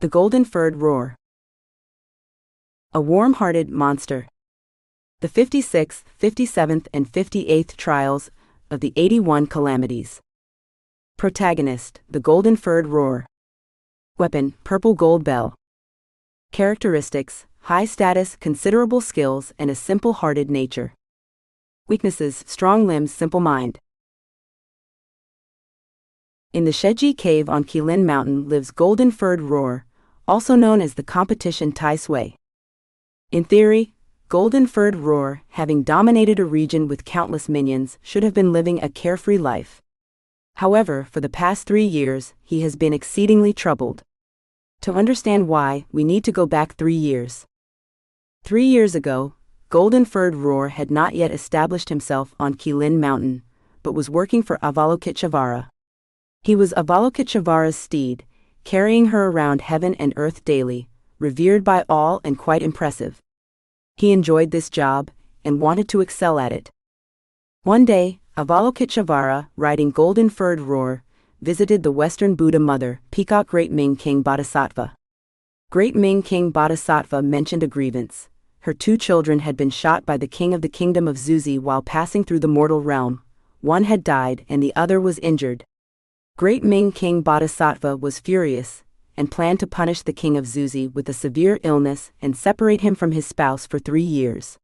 The golden-furred roar. A warm-hearted monster. The 56th, 57th, and 58th trials of the 81 Calamities. Protagonist, the golden-furred roar. Weapon, purple gold bell. Characteristics, high status, considerable skills, and a simple-hearted nature. Weaknesses, strong limbs, simple mind. In the Sheji cave on Qilin Mountain lives golden-furred roar, also known as the competition Tai Sui. In theory, golden-furred roar, having dominated a region with countless minions, should have been living a carefree life. However, for the past 3 years, he has been exceedingly troubled. To understand why, we need to go back 3 years. 3 years ago, golden-furred roar had not yet established himself on Qilin Mountain, but was working for Avalokiteshvara. He was Avalokiteshvara's steed, carrying her around heaven and earth daily, revered by all and quite impressive. He enjoyed this job, and wanted to excel at it. One day, Avalokiteshvara, riding golden-furred roar, visited the Western Buddha mother, Peacock Great Ming King Bodhisattva. Great Ming King Bodhisattva mentioned a grievance. Her 2 children had been shot by the king of the kingdom of Zuzi while passing through the mortal realm. One had died and the other was injured. Great Ming King Bodhisattva was furious, and planned to punish the king of Zuzi with a severe illness and separate him from his spouse for 3 years.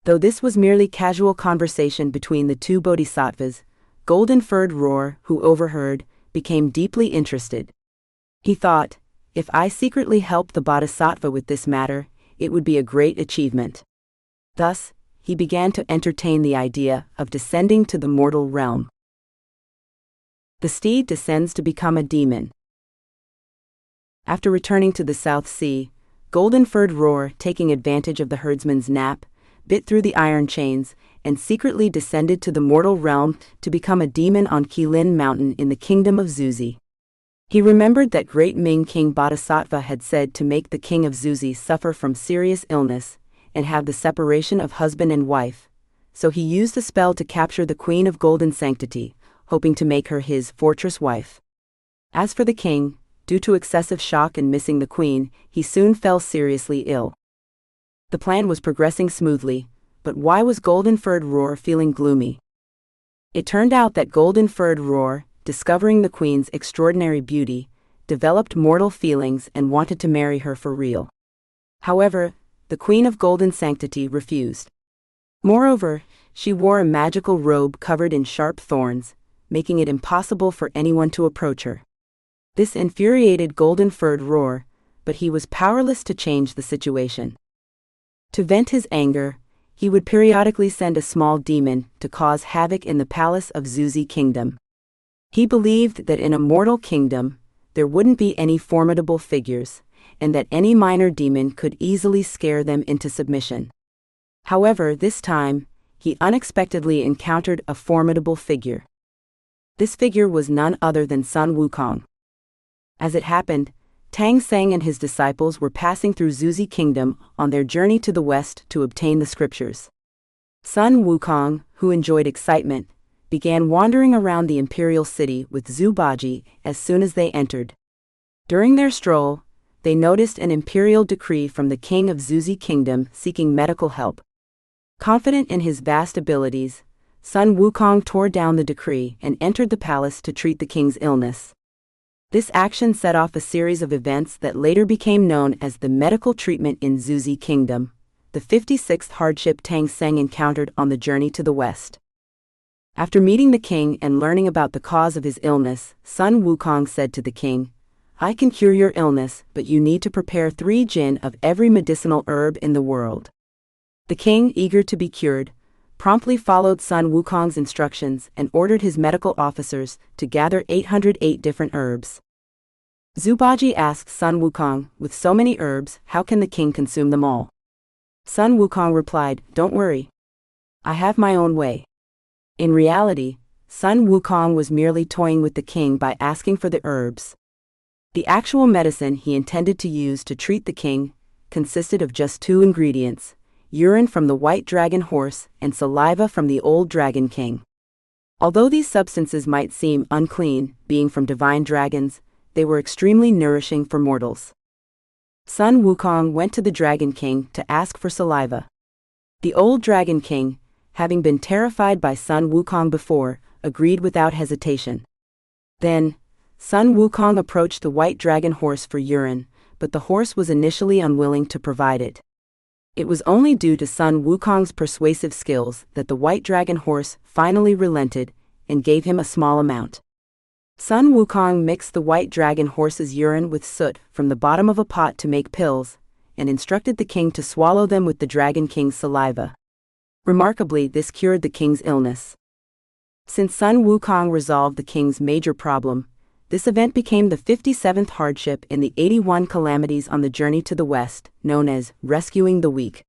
Though this was merely casual conversation between the 2 bodhisattvas, golden-furred roar, who overheard, became deeply interested. He thought, if I secretly helped the bodhisattva with this matter, it would be a great achievement. Thus, he began to entertain the idea of descending to the mortal realm. The steed descends to become a demon. After returning to the South Sea, golden-furred roar, taking advantage of the herdsman's nap, bit through the iron chains, and secretly descended to the mortal realm to become a demon on Qilin Mountain in the kingdom of Zuzi. He remembered that Great Ming King Bodhisattva had said to make the king of Zuzi suffer from serious illness, and have the separation of husband and wife, so he used a spell to capture the Queen of Golden Sanctity, hoping to make her his fortress wife. As for the king, due to excessive shock and missing the queen, he soon fell seriously ill. The plan was progressing smoothly, but why was golden-furred roar feeling gloomy? It turned out that golden-furred roar, discovering the queen's extraordinary beauty, developed mortal feelings and wanted to marry her for real. However, the Queen of Golden Sanctity refused. Moreover, she wore a magical robe covered in sharp thorns, making it impossible for anyone to approach her. This infuriated golden-furred roar, but he was powerless to change the situation. To vent his anger, he would periodically send a small demon to cause havoc in the palace of Zuzi Kingdom. He believed that in a mortal kingdom, there wouldn't be any formidable figures, and that any minor demon could easily scare them into submission. However, this time, he unexpectedly encountered a formidable figure. This figure was none other than Sun Wukong. As it happened, Tang Seng and his disciples were passing through Zuzi Kingdom on their journey to the west to obtain the scriptures. Sun Wukong, who enjoyed excitement, began wandering around the imperial city with Zhu Baji as soon as they entered. During their stroll, they noticed an imperial decree from the king of Zuzi Kingdom seeking medical help. Confident in his vast abilities, Sun Wukong tore down the decree and entered the palace to treat the king's illness. This action set off a series of events that later became known as the medical treatment in Zuzi Kingdom, the 56th hardship Tang Seng encountered on the journey to the west. After meeting the king and learning about the cause of his illness, Sun Wukong said to the king, "I can cure your illness, but you need to prepare 3 jin of every medicinal herb in the world." The king, eager to be cured, promptly followed Sun Wukong's instructions and ordered his medical officers to gather 808 different herbs. Zhu Baji asked Sun Wukong, "With so many herbs, how can the king consume them all?" Sun Wukong replied, "Don't worry. I have my own way." In reality, Sun Wukong was merely toying with the king by asking for the herbs. The actual medicine he intended to use to treat the king consisted of just 2 ingredients: urine from the white dragon horse and saliva from the old dragon king. Although these substances might seem unclean, being from divine dragons, they were extremely nourishing for mortals. Sun Wukong went to the Dragon King to ask for saliva. The old Dragon King, having been terrified by Sun Wukong before, agreed without hesitation. Then, Sun Wukong approached the white dragon horse for urine, but the horse was initially unwilling to provide it. It was only due to Sun Wukong's persuasive skills that the white dragon horse finally relented and gave him a small amount. Sun Wukong mixed the white dragon horse's urine with soot from the bottom of a pot to make pills, and instructed the king to swallow them with the Dragon King's saliva. Remarkably, this cured the king's illness. Since Sun Wukong resolved the king's major problem, this event became the 57th hardship in the 81 calamities on the journey to the west, known as rescuing the weak.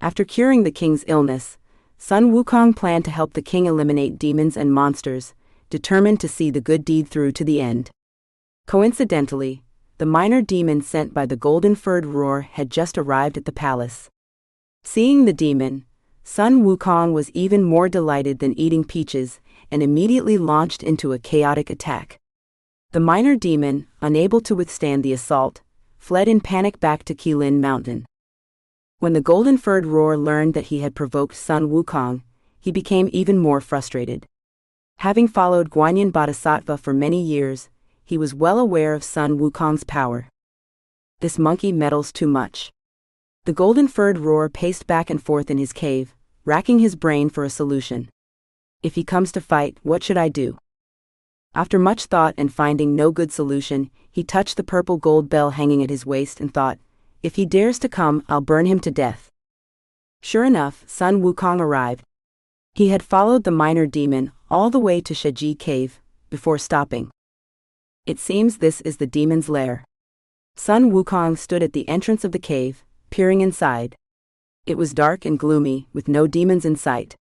After curing the king's illness, Sun Wukong planned to help the king eliminate demons and monsters, determined to see the good deed through to the end. Coincidentally, the minor demon sent by the golden-furred roar had just arrived at the palace. Seeing the demon, Sun Wukong was even more delighted than eating peaches and immediately launched into a chaotic attack. The minor demon, unable to withstand the assault, fled in panic back to Qilin Mountain. When the golden-furred roar learned that he had provoked Sun Wukong, he became even more frustrated. Having followed Guanyin Bodhisattva for many years, he was well aware of Sun Wukong's power. This monkey meddles too much. The golden-furred roar paced back and forth in his cave, racking his brain for a solution. If he comes to fight, what should I do? After much thought and finding no good solution, he touched the purple gold bell hanging at his waist and thought, if he dares to come, I'll burn him to death. Sure enough, Sun Wukong arrived. He had followed the minor demon all the way to Sheji Cave, before stopping. It seems this is the demon's lair. Sun Wukong stood at the entrance of the cave, peering inside. It was dark and gloomy, with no demons in sight.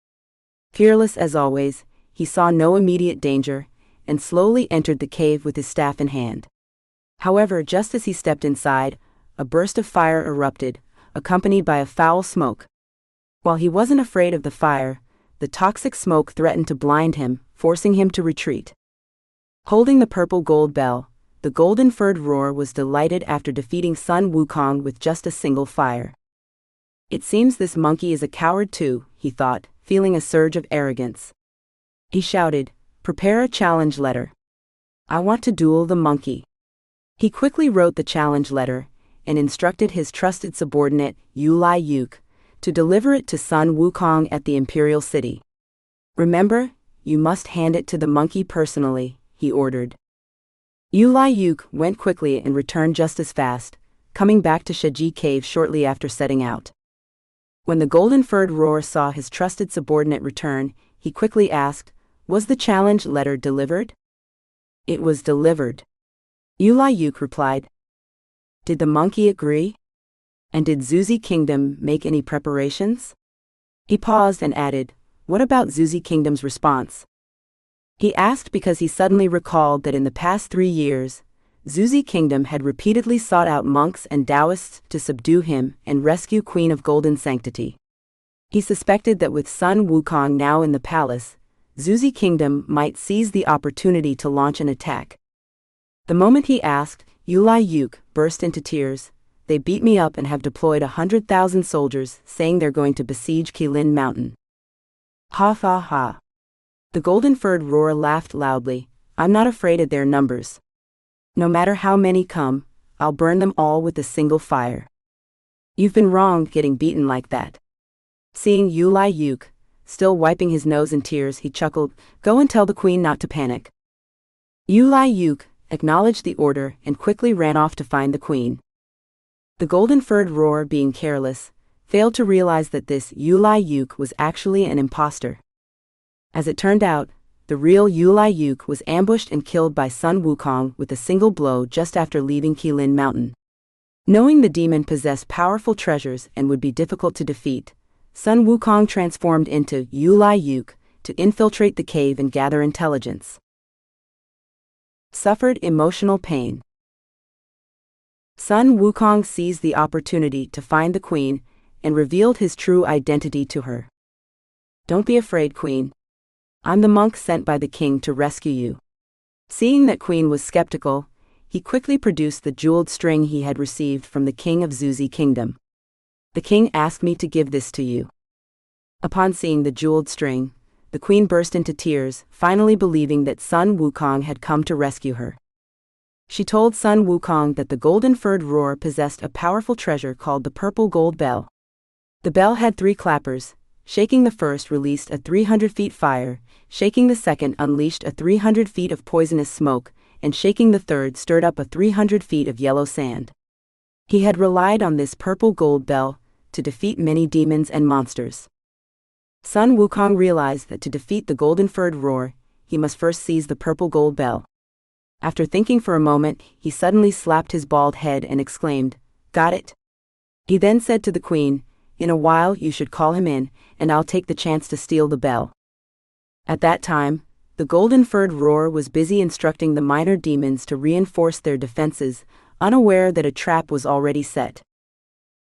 Fearless as always, he saw no immediate danger, and slowly entered the cave with his staff in hand. However, just as he stepped inside, a burst of fire erupted, accompanied by a foul smoke. While he wasn't afraid of the fire, the toxic smoke threatened to blind him, forcing him to retreat. Holding the purple gold bell, the golden-furred roar was delighted after defeating Sun Wukong with just a single fire. It seems this monkey is a coward too, he thought, feeling a surge of arrogance. He shouted, "Prepare a challenge letter. I want to duel the monkey." He quickly wrote the challenge letter, and instructed his trusted subordinate, Yulai Yuk, to deliver it to Sun Wukong at the imperial city. "Remember, you must hand it to the monkey personally," he ordered. Yulai Yuk went quickly and returned just as fast, coming back to Sheji Cave shortly after setting out. When the golden-furred roar saw his trusted subordinate return, he quickly asked, "Was the challenge letter delivered?" "It was delivered," Yulai Yuk replied. "Did the monkey agree? And did Zuzi Kingdom make any preparations?" He paused and added, "What about Zuzi Kingdom's response?" He asked because he suddenly recalled that in the past 3 years, Zuzi Kingdom had repeatedly sought out monks and Taoists to subdue him and rescue Queen of Golden Sanctity. He suspected that with Sun Wukong now in the palace, Zuzi Kingdom might seize the opportunity to launch an attack. The moment he asked, Yulai Yuk burst into tears. "They beat me up and have deployed 100,000 soldiers, saying they're going to besiege Qilin Mountain." "Ha ha ha." The golden-furred roar laughed loudly. "I'm not afraid of their numbers. No matter how many come, I'll burn them all with a single fire." "You've been wrong getting beaten like that." Seeing Yulai Yuk, still wiping his nose in tears, he chuckled, "Go and tell the queen not to panic." Yulai Yuk acknowledged the order and quickly ran off to find the queen. The golden-furred roar, being careless, failed to realize that this Yulai Yuk was actually an imposter. As it turned out, the real Yulai Yuk was ambushed and killed by Sun Wukong with a single blow just after leaving Qilin Mountain. Knowing the demon possessed powerful treasures and would be difficult to defeat, Sun Wukong transformed into Yulai Yuk to infiltrate the cave and gather intelligence. Suffered emotional pain. Sun Wukong seized the opportunity to find the queen and revealed his true identity to her. "Don't be afraid, queen. I'm the monk sent by the king to rescue you." Seeing that queen was skeptical, he quickly produced the jeweled string he had received from the king of Zuzi kingdom. "The king asked me to give this to you." Upon seeing the jeweled string, the queen burst into tears, finally believing that Sun Wukong had come to rescue her. She told Sun Wukong that the golden-furred roar possessed a powerful treasure called the purple gold bell. The bell had 3 clappers. Shaking the first released a 300 feet fire, shaking the second unleashed a 300 feet of poisonous smoke, and shaking the third stirred up a 300 feet of yellow sand. He had relied on this purple gold bell to defeat many demons and monsters. Sun Wukong realized that to defeat the golden-furred roar, he must first seize the purple gold bell. After thinking for a moment, he suddenly slapped his bald head and exclaimed, "Got it?" He then said to the queen, "In a while you should call him in, and I'll take the chance to steal the bell." At that time, the golden-furred roar was busy instructing the minor demons to reinforce their defenses, unaware that a trap was already set.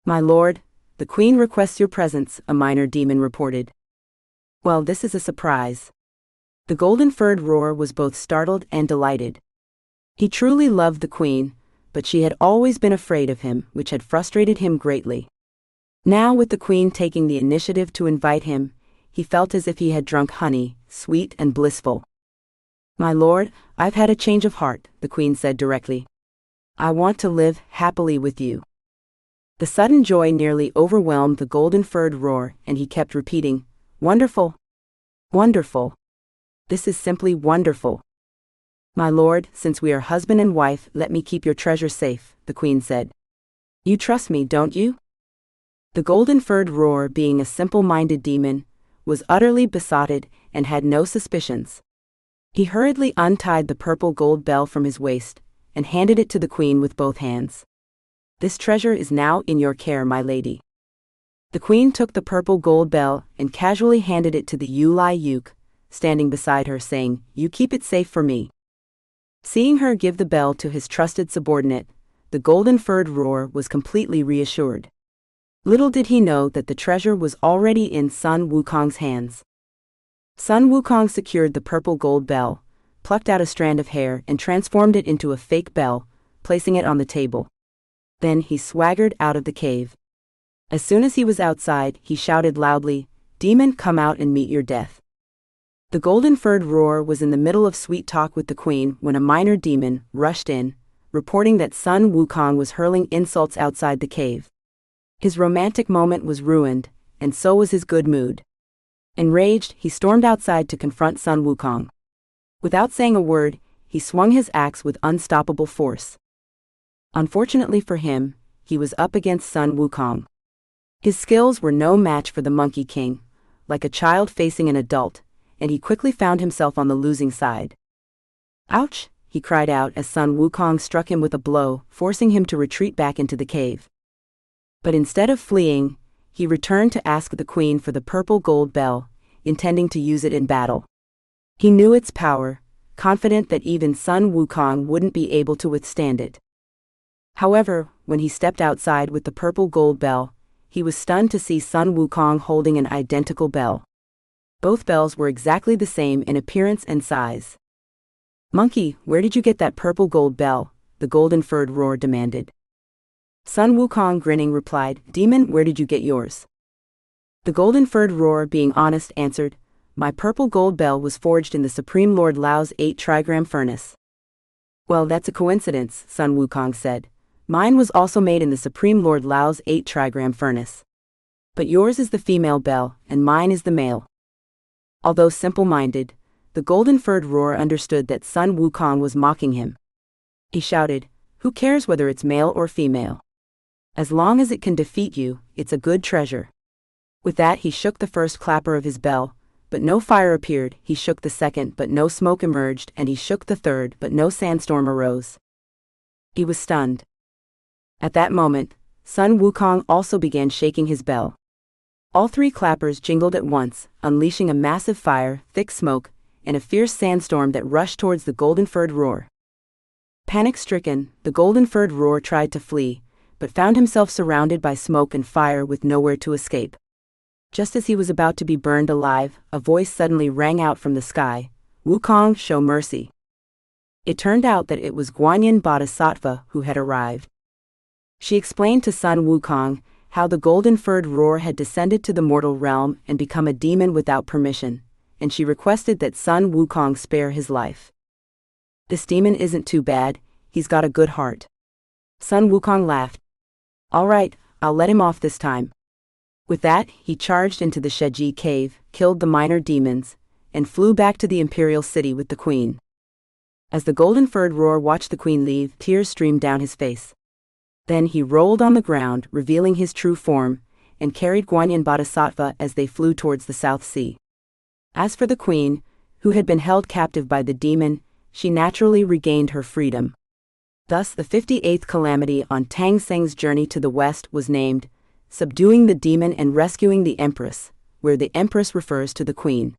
"My lord, the queen requests your presence," a minor demon reported. "Well, this is a surprise." The golden-furred roar was both startled and delighted. He truly loved the queen, but she had always been afraid of him, which had frustrated him greatly. Now, with the queen taking the initiative to invite him, he felt as if he had drunk honey, sweet and blissful. "My lord, I've had a change of heart," the queen said directly. "I want to live happily with you." The sudden joy nearly overwhelmed the golden-furred roar, and he kept repeating, "Wonderful! Wonderful! This is simply wonderful." "My lord, since we are husband and wife, let me keep your treasure safe," the queen said. "You trust me, don't you?" The golden-furred roar, being a simple-minded demon, was utterly besotted and had no suspicions. He hurriedly untied the purple gold bell from his waist and handed it to the queen with both hands. "This treasure is now in your care, my lady." The queen took the purple gold bell and casually handed it to the Yulai Yuke, standing beside her, saying, "You keep it safe for me." Seeing her give the bell to his trusted subordinate, the golden-furred roar was completely reassured. Little did he know that the treasure was already in Sun Wukong's hands. Sun Wukong secured the purple gold bell, plucked out a strand of hair and transformed it into a fake bell, placing it on the table. Then he swaggered out of the cave. As soon as he was outside, he shouted loudly, "Demon, come out and meet your death." The golden-furred roar was in the middle of sweet talk with the queen when a minor demon rushed in, reporting that Sun Wukong was hurling insults outside the cave. His romantic moment was ruined, and so was his good mood. Enraged, he stormed outside to confront Sun Wukong. Without saying a word, he swung his axe with unstoppable force. Unfortunately for him, he was up against Sun Wukong. His skills were no match for the Monkey King, like a child facing an adult, and he quickly found himself on the losing side. "Ouch!" he cried out as Sun Wukong struck him with a blow, forcing him to retreat back into the cave. But instead of fleeing, he returned to ask the queen for the purple gold bell, intending to use it in battle. He knew its power, confident that even Sun Wukong wouldn't be able to withstand it. However, when he stepped outside with the purple gold bell, he was stunned to see Sun Wukong holding an identical bell. Both bells were exactly the same in appearance and size. "Monkey, where did you get that purple gold bell?" the golden-furred roar demanded. Sun Wukong, grinning, replied, "Demon, where did you get yours?" The golden-furred roar, being honest, answered, "My purple gold bell was forged in the Supreme Lord Lao's 8-trigram furnace." "Well, that's a coincidence," Sun Wukong said. "Mine was also made in the Supreme Lord Lao's 8-trigram furnace. But yours is the female bell, and mine is the male." Although simple-minded, the golden-furred roar understood that Sun Wukong was mocking him. He shouted, "Who cares whether it's male or female? As long as it can defeat you, it's a good treasure." With that, he shook the first clapper of his bell, but no fire appeared. He shook the second, but no smoke emerged, and he shook the third, but no sandstorm arose. He was stunned. At that moment, Sun Wukong also began shaking his bell. All 3 clappers jingled at once, unleashing a massive fire, thick smoke, and a fierce sandstorm that rushed towards the golden-furred roar. Panic-stricken, the golden-furred roar tried to flee, but found himself surrounded by smoke and fire with nowhere to escape. Just as he was about to be burned alive, a voice suddenly rang out from the sky, "Wukong, show mercy." It turned out that it was Guanyin Bodhisattva who had arrived. She explained to Sun Wukong how the golden-furred roar had descended to the mortal realm and become a demon without permission, and she requested that Sun Wukong spare his life. "This demon isn't too bad, he's got a good heart." Sun Wukong laughed. "All right, I'll let him off this time." With that, he charged into the Sheji cave, killed the minor demons, and flew back to the imperial city with the queen. As the golden-furred roar watched the queen leave, tears streamed down his face. Then he rolled on the ground, revealing his true form, and carried Guanyin Bodhisattva as they flew towards the South Sea. As for the queen, who had been held captive by the demon, she naturally regained her freedom. Thus the 58th calamity on Tang Seng's journey to the west was named Subduing the Demon and Rescuing the Empress, where the Empress refers to the queen.